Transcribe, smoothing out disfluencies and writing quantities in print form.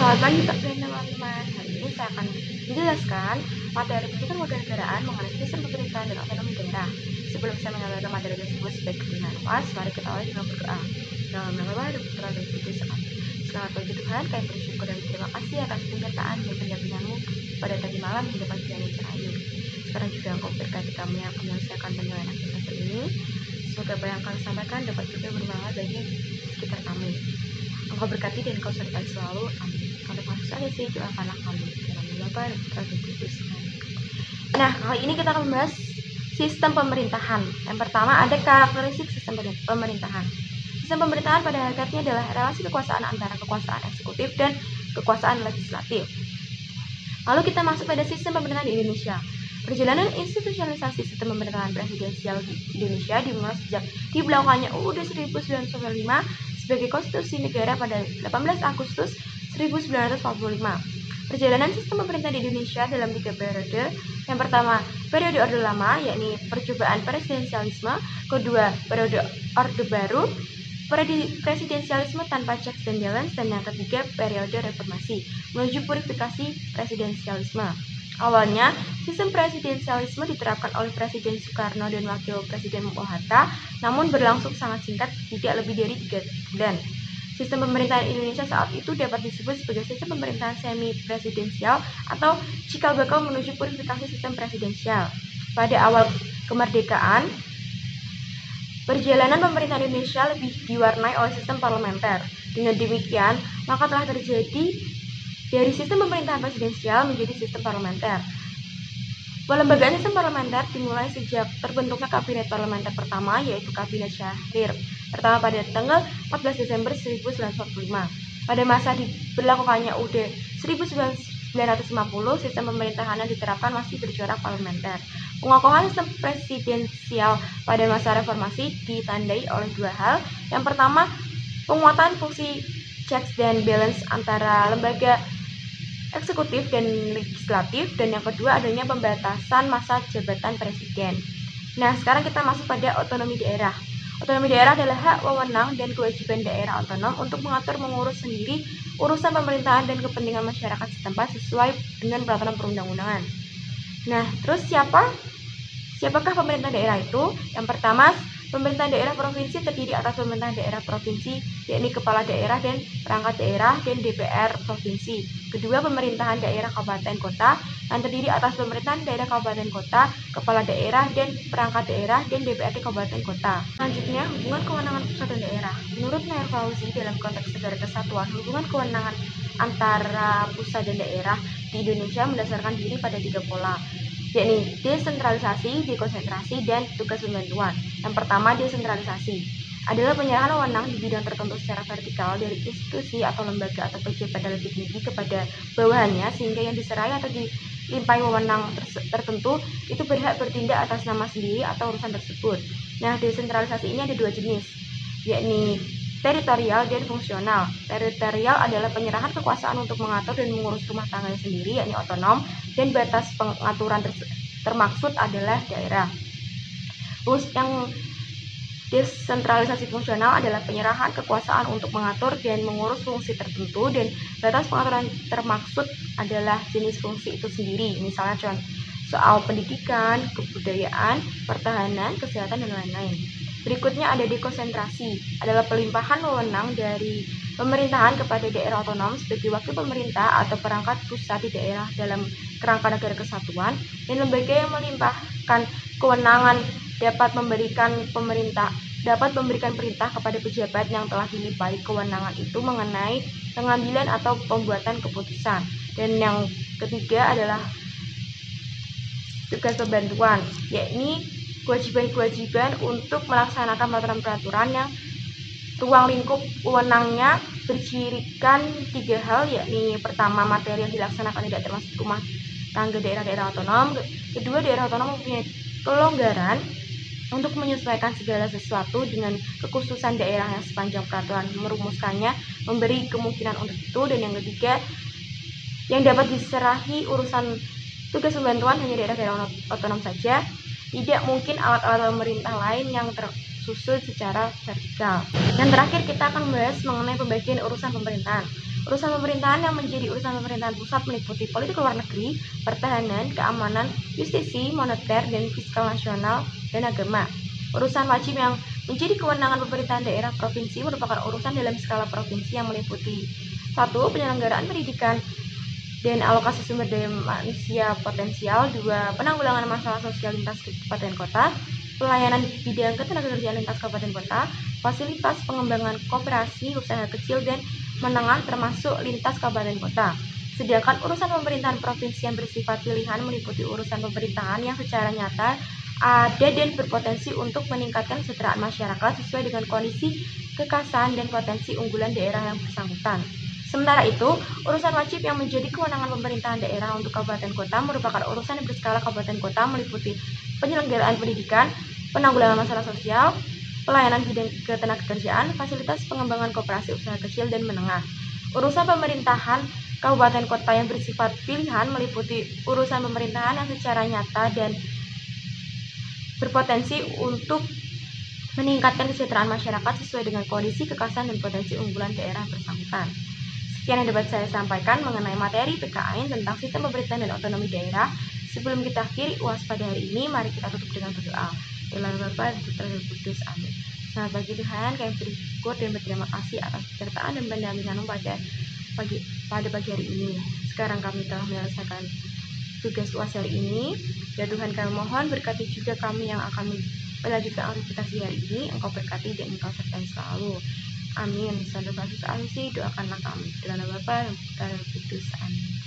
Selamat pagi teman-teman. Hari ini saya akan menjelaskan materi pendidikan kewarganegaraan mengenai sistem pemerintahan dan otonomi daerah. Sebelum saya menyampaikan materi tersebut sebagai nafas, mari kita awali dengan berdoa. Dalam nama Allah dan Putra dan Kudus. Selamat pagi Tuhan, kami bersyukur dan berterima kasih atas penyertaan dan pendampingan-Mu pada tadi malam hingga pagi hari terakhir. Sekarang juga Engkau berkati kami yang akan menyelesaikan penilaian aktivitas ini. Semoga apa yang kami sampaikan dapat juga bermanfaat bagi sekitar kami. Engkau berkati dan Engkau sertai selalu. Amin. Kalau masuk saja sih, doakanlah kami. Dalam nama Bapa dan Putra dan Kudus. Nah, kali ini kita akan membahas sistem pemerintahan. Yang pertama ada karakteristik sistem pemerintahan. Sistem pemerintahan pada hakikatnya adalah relasi kekuasaan antara kekuasaan eksekutif dan kekuasaan legislatif. Lalu kita masuk pada sistem pemerintahan di Indonesia. Perjalanan institusionalisasi sistem pemerintahan presidensial di Indonesia dimulai sejak dibelakangnya UUD 1945 sebagai konstitusi negara pada 18 Agustus 1945. Perjalanan sistem pemerintahan di Indonesia dalam 3 periode. Yang pertama, periode Orde Lama, yakni percobaan presidensialisme. Kedua, periode Orde Baru, presidensialisme tanpa checks and balance. Dan yang ketiga, periode reformasi, menuju purifikasi presidensialisme. Awalnya, sistem presidensialisme diterapkan oleh Presiden Soekarno dan Wakil Presiden Muhammad Hatta, namun berlangsung sangat singkat, tidak lebih dari 3 bulan. Sistem pemerintahan Indonesia saat itu dapat disebut sebagai sistem pemerintahan semi-presidensial atau cikal bakal menuju purifikasi sistem presidensial. Pada awal kemerdekaan, perjalanan pemerintahan Indonesia lebih diwarnai oleh sistem parlementer. Dengan demikian, maka telah terjadi dari sistem pemerintahan presidensial menjadi sistem parlementer. Pelembagaan sistem parlementer dimulai sejak terbentuknya kabinet parlementer pertama, yaitu Kabinet Syahrir pertama pada tanggal 14 Desember 1945. Pada masa diberlakukannya UUD 1950, sistem pemerintahan yang diterapkan masih bercorak parlementer. Pengokohan sistem presidensial pada masa reformasi ditandai oleh 2 hal. Yang pertama, penguatan fungsi checks dan balance antara lembaga eksekutif dan legislatif, dan yang kedua adanya pembatasan masa jabatan presiden. Nah, sekarang kita masuk pada otonomi daerah. Otonomi daerah adalah hak, wewenang, dan kewajiban daerah otonom untuk mengatur mengurus sendiri urusan pemerintahan dan kepentingan masyarakat setempat sesuai dengan peraturan perundang-undangan. Nah, terus siapakah pemerintah daerah itu? Yang pertama, pemerintah daerah provinsi terdiri atas pemerintah daerah provinsi, yakni kepala daerah dan perangkat daerah dan DPR provinsi. Kedua, pemerintahan daerah kabupaten kota yang terdiri atas pemerintahan daerah kabupaten kota, kepala daerah dan perangkat daerah dan DPRD kabupaten kota. Selanjutnya, hubungan kewenangan pusat dan daerah. Menurut Nair Fauzi, dalam konteks negara kesatuan, hubungan kewenangan antara pusat dan daerah di Indonesia mendasarkan diri pada 3 pola, yakni desentralisasi, dekonsentrasi, dan tugas pembantuan. Yang pertama, desentralisasi adalah penyerahan wewenang di bidang tertentu secara vertikal dari institusi atau lembaga atau pejabat lebih tinggi kepada bawahannya, sehingga yang diserai atau dilimpahi wewenang tertentu itu berhak bertindak atas nama sendiri atau urusan tersebut. Nah, desentralisasi ini ada 2 jenis, yakni teritorial dan fungsional. Teritorial adalah penyerahan kekuasaan untuk mengatur dan mengurus rumah tangganya sendiri, yakni otonom, dan batas pengaturan termaksud adalah daerah. Yang desentralisasi fungsional adalah penyerahan kekuasaan untuk mengatur dan mengurus fungsi tertentu, dan batas pengaturan termaksud adalah jenis fungsi itu sendiri. Misalnya contoh soal pendidikan, kebudayaan, pertahanan, kesehatan, dan lain-lain. Berikutnya ada dekonsentrasi, adalah pelimpahan wewenang dari pemerintahan kepada daerah otonom sebagai wakil pemerintah atau perangkat pusat di daerah dalam kerangka negara kesatuan, dan lembaga yang melimpahkan kewenangan dapat memberikan perintah kepada pejabat yang telah dilimpahi kewenangan itu mengenai pengambilan atau pembuatan keputusan. Dan yang ketiga adalah tugas pembantuan, yakni kewajiban-kewajiban untuk melaksanakan peraturan-peraturan yang ruang lingkup wewenangnya bercirikan 3 hal, yakni pertama, materi yang dilaksanakan tidak termasuk rumah tangga daerah-daerah otonom. Kedua, daerah otonom mempunyai kelonggaran untuk menyesuaikan segala sesuatu dengan kekhususan daerahnya sepanjang peraturan merumuskannya memberi kemungkinan untuk itu. Dan yang ketiga, yang dapat diserahi urusan tugas pembantuan hanya daerah-daerah otonom saja, tidak mungkin alat-alat pemerintah lain yang tersusun secara vertikal. Dan terakhir kita akan membahas mengenai pembagian urusan pemerintahan. Urusan pemerintahan yang menjadi urusan pemerintahan pusat meliputi politik luar negeri, pertahanan, keamanan, justisi, moneter, dan fiskal nasional, dan agama. Urusan wajib yang menjadi kewenangan pemerintahan daerah provinsi merupakan urusan dalam skala provinsi yang meliputi 1. Penyelenggaraan pendidikan dan alokasi sumber daya manusia potensial. 2. Penanggulangan masalah sosial lintas kabupaten kota, pelayanan bidang ketenagakerjaan lintas kabupaten kota, fasilitas pengembangan koperasi usaha kecil dan menengah termasuk lintas kabupaten kota. Sedangkan urusan pemerintahan provinsi yang bersifat pilihan meliputi urusan pemerintahan yang secara nyata ada dan berpotensi untuk meningkatkan kesejahteraan masyarakat sesuai dengan kondisi kekhasan dan potensi unggulan daerah yang bersangkutan. Sementara itu, urusan wajib yang menjadi kewenangan pemerintahan daerah untuk kabupaten kota merupakan urusan yang berskala kabupaten kota meliputi penyelenggaraan pendidikan, penanggulangan masalah sosial, pelayanan bidang ketenagakerjaan, fasilitas pengembangan koperasi usaha kecil dan menengah. Urusan pemerintahan kabupaten kota yang bersifat pilihan meliputi urusan pemerintahan yang secara nyata dan berpotensi untuk meningkatkan kesejahteraan masyarakat sesuai dengan kondisi kekhasan dan potensi unggulan daerah bersangkutan. Sekian yang dapat saya sampaikan mengenai materi PKN tentang sistem pemerintahan dan otonomi daerah. Sebelum kita akhiri UAS pada hari ini, mari kita tutup dengan berdoa. Dalam Bapa dan Putra dan Kudus. Amin. Selamat pagi Tuhan, kami bersyukur dan berterima kasih atas penyertaan dan pendampingan pada pagi hari ini. Sekarang kami telah menyelesaikan tugas UAS hari ini. Ya Tuhan, kami mohon berkati juga kami yang akan melanjutkan aktivitas hari ini. Engkau berkati dan Engkau sertai selalu. Amin. Sampai Yesus doakanlah kami. Dalam nama Bapa dan Putra dan Kudus. Amin.